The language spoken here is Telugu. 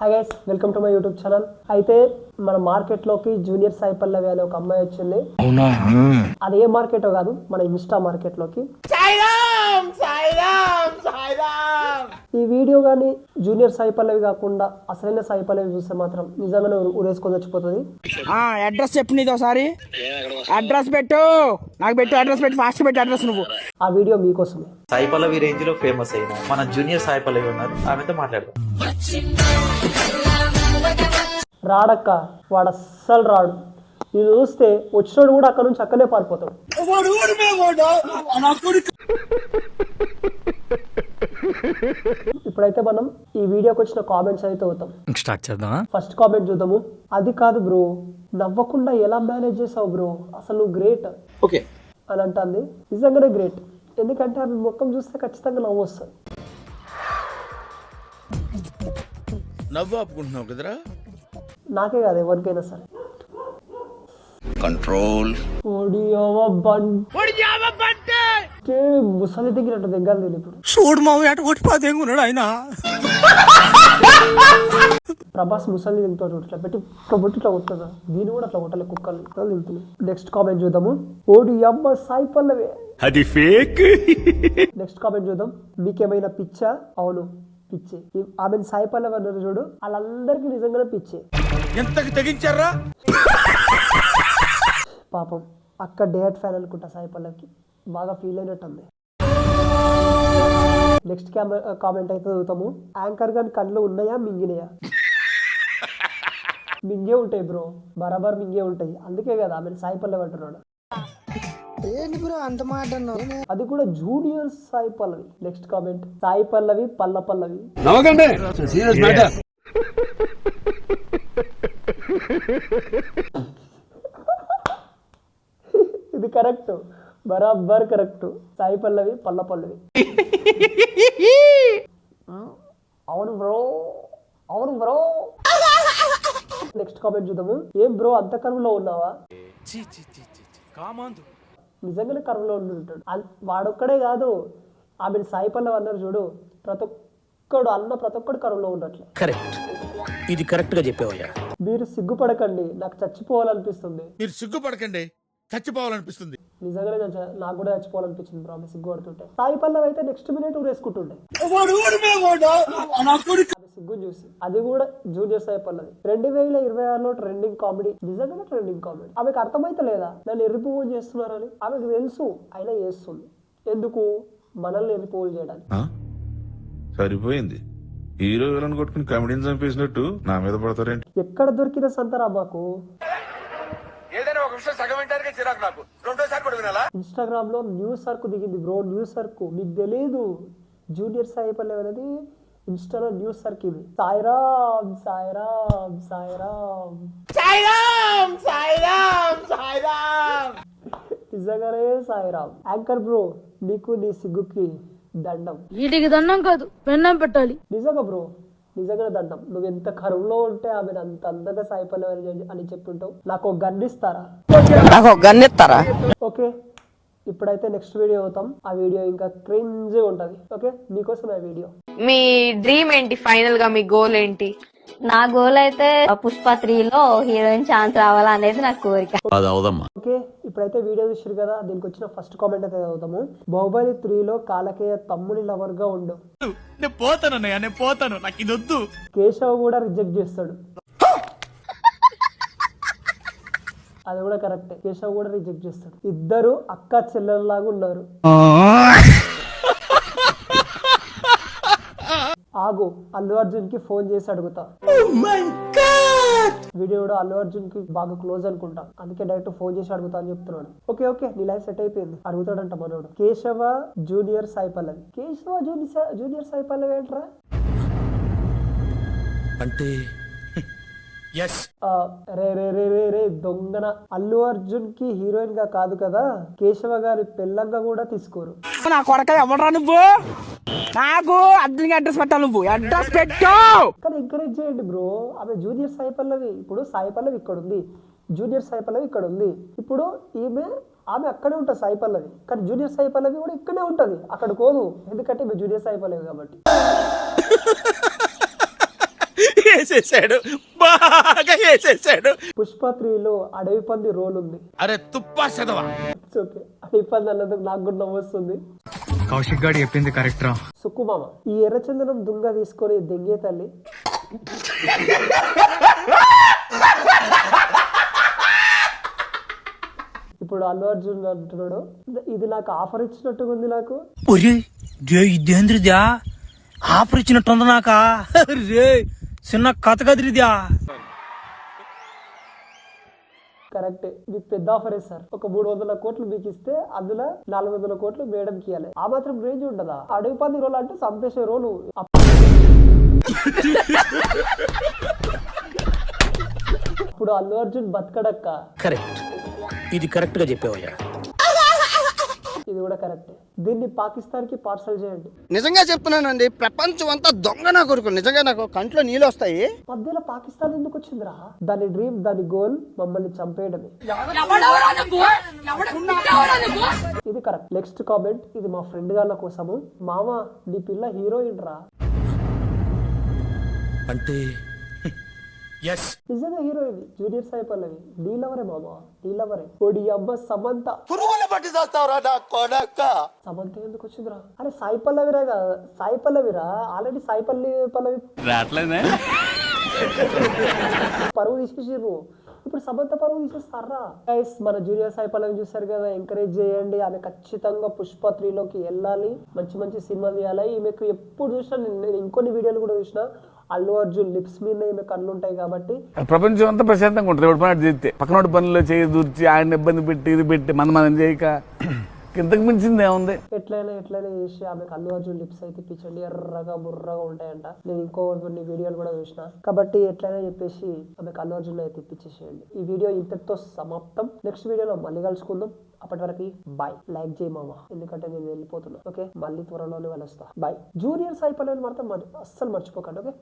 Hi guys, welcome to my YouTube channel. అయితే మన మార్కెట్ లోకి జూనియర్ సాయి పల్లవి అనే ఒక అమ్మాయి వచ్చింది. అది ఏ మార్కెటో కాదు, మన ఇన్స్టా మార్కెట్ లోకి. ఈ వీడియో గానీ జూనియర్ సాయి పల్లవి కాకుండా అసలైన సాయి పల్లవి చూస్తే మాత్రం నిజంగానే ఉరేసుకొని వచ్చిపోతుంది. అడ్రస్ చెప్పు, నీతో సారి అడ్రస్ పెట్టు, నాకు పెట్టు అడ్రస్ పెట్టు, ఫాస్ట్ పెట్టు అడ్రస్. నువ్వు ఆ వీడియో మీకోసమే. సాయి పల్లవి రేంజ్ లో ఫేమస్ అయిన మన జూనియర్ సాయి పల్లవి ఉన్నారు, ఆమెతో మాట్లాడదాం. రాడక్క, వాడు అస్సలు రాడు. నేను చూస్తే వచ్చినోడు కూడా అక్కడ నుంచి అక్కడే పారిపోతాడు. ఇప్పుడైతే మనం ఈ వీడియోకి వచ్చిన కామెంట్స్ అయితే అవుతాం. స్టార్ట్ చేద్దామా? ఫస్ట్ కామెంట్ చూద్దాము. అది కాదు బ్రో, నవ్వకుండా ఎలా మేనేజ్ చేసావు బ్రో, అసలు నువ్వు గ్రేట్ ఓకే అని అంటుంది. నిజంగానే గ్రేట్, ఎందుకంటే ఆమె ముఖం చూస్తే ఖచ్చితంగా నవ్వు వస్తుంది. నవ్వు ఆపుకుంటున్నావు కదరా? నాకే కాదు, ఎవరికైనా సరే. కంట్రోల్. ముసలి దిగినట్టు దగ్గర లేదు ఇప్పుడు. చూడు మావు అటు కొట్టిపోతున్నాడు ఆయన. ప్రభాస్ ముసలి దిగుతాడు, ఇట్లా పెట్టి ఇట్లా కొట్టి ఇట్లా కొట్టదా, దీన్ని కూడా అట్లా కొట్టలే, కుక్కలు దిగుతుంది. నెక్స్ట్ కామెంట్ చూద్దాము. ఓడి అమ్మ సాయి పల్లవి, అది ఫేక్. నెక్స్ట్ కామెంట్ చూద్దాం. మీకేమైనా పిచ్చా? అవును పిచ్చి. ఆమె సాయి పల్లవి అన్నారు చూడు, వాళ్ళందరికీ నిజంగానే పిచ్చి. ఎంతకు తెగించారా? పాపం అక్క డేట్ ఫ్యాన్ అనుకుంటా, సాయి పల్లవికి బాగా ఫీల్ అయినట్టుంది. నెక్స్ట్ కామెంట్ అయితే చదువుతాము. యాంకర్ గాని కళ్ళు ఉన్నాయా మింగినాయా? మింగే ఉంటాయి బ్రో, బరాబర్ మింగే ఉంటాయి. అందుకే కదా ఆమె సాయి పల్లవి అంటున్నాడు. అది కూడా junior Sai Pallavi. Next comment. Sai Pallavi పల్ల పల్లవి. ఇది కరెక్ట్, బరాబర్ కరెక్ట్. సాయి పల్లవి పల్ల పల్లవి. అవును బ్రో, అవును బ్రో. నెక్స్ట్ కామెంట్ చూద్దాము. ఏం బ్రో అంత కరువులో ఉన్నావా? నిజంగానే కరువులో ఉంటాడు వాడొక్కడే కాదు, ఆమె సాయి పల్లవి అన్నారు చూడు, ప్రతి ఒక్కడు కరువులో ఉన్నట్లే. కరెక్ట్, ఇది కరెక్ట్ గా చెప్పావయ్యా. మీరు సిగ్గుపడకండి, నాకు చచ్చిపోవాలనిపిస్తుంది. మీరు సిగ్గుపడకండి, చచ్చిపోవాలనిపిస్తుంది. నిజంగానే నాకు కూడా చచ్చిపోవాలనిపించింది బ్రో ఆమె సిగ్గు పడుతుంటే. సాయి పల్లవి అయితే నెక్స్ట్ మినిట్ ఊరేసుకుంటుండే సిగ్గు చూసి. అది కూడా జూనియర్ సాయి పల్లవి. 2026లో ట్రెండింగ్ కామెడీ, నిజంగానే ట్రెండింగ్ కామెడీ. ఆమెకు అర్థమైతే లేదా నన్ను ఎర్రిపువ్వు చేస్తున్నారని? ఆమెకు తెలుసు, అయినా చేస్తుంది. ఎందుకు? మనల్ని ఎర్రిపువ్వులు చేయడానికి. సరిపోయింది. హీరో విలన్ కొట్టుకుని కమెడీని చంపేసినట్టు నా మీద పడతారేంటి? ఎక్కడ దొరికిన సంతరా మాకు? ఇన్స్టాగ్రామ్ లో న్యూస్ సర్కు దిగింది బ్రో, న్యూస్ సర్కు. మీకు తెలియదు, జూనియర్ సాయి పల్లవి అనేది ఇన్స్టాలో న్యూస్ సర్కిల్. సాయిరామ్ సాయిరామ్ సాయిరామ్ సాయిరామ్ సాయిరామ్ సాయిరామ్, నిజంగానే సాయిరామ్. యాంకర్ బ్రో, నీకు నీ సిగ్గుకి దండం. వీటికి దండం కాదు, పెన్నం పెట్టాలి. నిజంగా బ్రో, నిజంగా దండం. నువ్వు ఎంత కరువులో ఉంటే ఆమె అంత అందంగా సాయి పల్లవి అని చెప్పింటావు. నాకు ఒక గన్ ఇస్తారా? ఓకే, ఇప్పుడైతే నెక్స్ట్ వీడియో అవుతాం. ఆ వీడియో ఇంకా క్రింజ్ ఉంటది. ఓకే, మీకోసం ఆ వీడియో. మీ డ్రీమ్ ఏంటి? ఫైనల్ గా మీ గోల్ ఏంటి? నా గోల్ అయితే పుష్ప 3లో హీరోయిన్ ఛాన్స్ రావాలా అనేది నా కోరిక. ఓకే, ఇప్పుడైతే వీడియో చూసారు కదా, దీనికి వచ్చిన ఫస్ట్ కామెంట్ అయితే చదువుతాము. బాహుబలి 3లో కాలకేయ తమ్ముని లవర్ గా ఉండు. నేను పోతాను, నాకు ఇది వద్దు. కేశవ్ కూడా రిజెక్ట్ చేస్తాడు. అది కూడా కరెక్ట్, కేశవ్ కూడా రిజెక్ట్ చేస్తాడు. ఇద్దరు అక్క చెల్లెల్లాగా ఉన్నారు. ఆగు, అల్లు అర్జున్ కి ఫోన్ చేసి అడుగుతా. వీడియో కూడా అల్లు అర్జున్ కి బాగా క్లోజ్ అనుకుంటా, అందుకే డైరెక్ట్ ఫోన్ చేసి అడుగుతా అని చెప్తున్నాడు. ఓకే, నీ లైఫ్ సెట్ అయిపోయింది. అడుగుతాడంట మనోడు. కేశవ జూనియర్ సాయి పల్లవి. కేశవ జూనియర్ సాయి పల్లవి ఏంట్రా అంటే? రే దొంగన. అల్లు అర్జున్ కి హీరోయిన్ గా కాదు కదా, కేశవ గారి పెళ్ళంగా కూడా తీసుకోరు. నా కొడక ఎవడరా నువ్వు? నాకు అర్జున్ అడ్రస్ పెట్టాలి, నువ్వు అడ్రస్ పెట్టు. కానీ ఎంకరేజ్ చేయండి బ్రో. ఆమె జూనియర్ సాయి పల్లవి. ఇప్పుడు సాయి పల్లవి ఇక్కడ ఉంది, జూనియర్ సాయి పల్లవి ఇక్కడ ఉంది. ఇప్పుడు ఆమె అక్కడే ఉంటుంది సాయి పల్లవి, కానీ జూనియర్ సాయి పల్లవి కూడా ఇక్కడే ఉంటది, అక్కడ కోదు. ఎందుకంటే జూనియర్ సాయి పల్లవి కాబట్టి. వేసేసాడు బాగా వేసేసాడు. పుష్ప 3లో అడవి పంది రోల్ ఉంది. అరే తుప్పా చదవా. It's okay. అడవి పంది అన్నందుకు నాకు కూడా నవ్వొస్తుంది. కౌశిక్ గారు చెప్పింది కరెక్ట్ రా. సుక్కుమామ ఈ ఎర్రచందనం దుంగ తీసుకొని దెంగే తల్లి. ఇప్పుడు అల్లు అర్జున్ అంటున్నాడు, ఇది నాకు ఆఫర్ ఇచ్చినట్టుగా ఉంది. నాకు ఇదేంద్రిద్యా ఆఫర్ ఇచ్చినట్టుంది నాకా రే చిన్న కథ కదిరిద్యా. కరెక్టే, మీకు పెద్ద ఆఫరే సార్. ఒక 300 కోట్లు మీకు ఇస్తే అందులో 400 కోట్లు మేడంకి ఇవ్వాలి. ఆ మాత్రం రేంజ్ ఉండదా? అడవి పంది రోల్ అంటే చంపేసే రోలు. ఇప్పుడు అల్లు అర్జున్ బతకడక్క. కరెక్ట్, ఇది కరెక్ట్ గా చెప్పావయ్యా. ఇది కూడా కరెక్టే. దీన్ని పాకిస్తాన్ కి పార్సల్ చేయండి. నిజంగా చెప్తున్నానండి, ప్రపంచం అంతా దొంగ నా కొడుకు. నిజంగా నాకు కంట్లో నీళ్ళు వస్తాయి. మధ్యలో పాకిస్తాన్ ఎందుకు వచ్చిందిరా? దాని డ్రీమ్, దాని గోల్ మమ్మల్ని చంపేయడమే. ఇది కరెక్ట్. నెక్స్ట్ కామెంట్, ఇది మా ఫ్రెండ్ గాళ్ళ కోసము. మామ నీ పిల్ల హీరోయిన్ రా. అంటే నిజంగా హీరోయిన్ జూనియర్ సాయి పల్లవి. డీలవరే మామ, డీలవరే. ఒడి అమ్మ సమంత. సమంత ఎందుకు వచ్చిందిరా? అరే సాయి పల్లవిరా కదా, సాయి పల్లవిరా. ఆల్రెడీ సాయి పల్లవి పరువు తీసేసిర్రు. ఇప్పుడు సమంత పరువు తీసేస్తారా? గైస్, మన జూనియర్ సాయి పల్లవి చూసారు కదా, ఎంకరేజ్ చేయండి. ఆమె ఖచ్చితంగా పుష్ప 3లోకి వెళ్ళాలి. మంచి మంచి సినిమాలు తీయాలి. ఈమెకు ఎప్పుడు చూసినా, నేను ఇంకొన్ని వీడియోలు కూడా చూసిన, అల్లు అర్జున్ లిప్స్ మీద ఈమె కళ్ళు ఉంటాయి కాబట్టి ప్రపంచం అంతా ప్రశాంతంగా ఉంటుంది. ఒకటి పని చేస్తే పక్కనోటి పనుల్లో చేయి దూర్చి ఆయన ఇబ్బంది పెట్టి ఇది పెట్టి మనం చేయక ఇంతకు మించింది ఏముంది? ఎట్లయినా చేసి ఆమెకు అల్లు అర్జున్ లిప్స్ అయితే ఇప్పించండి. ఎర్రగా బుర్రగా ఉంటాయంట. నేను ఇంకో కొన్ని వీడియోలు కూడా చూసిన. కాబట్టి ఎట్లయినా చెప్పేసి ఆమెకు అల్లు అర్జున్ అయితే ఇప్పించేసేయండి. ఈ వీడియో ఇంతటితో సమాప్తం. నెక్స్ట్ వీడియోలో మళ్ళీ కలుసుకుందాం. అప్పటి వరకు బాయ్. లైక్ చేయి మామ, ఎందుకంటే నేను వెళ్ళిపోతున్నా. ఓకే, మళ్ళీ త్వరలోనే వెళ్ళొస్తా. బాయ్. జూనియర్ సాయి పల్లవి మాత్రం అస్సలు మర్చిపోకండి. ఓకే.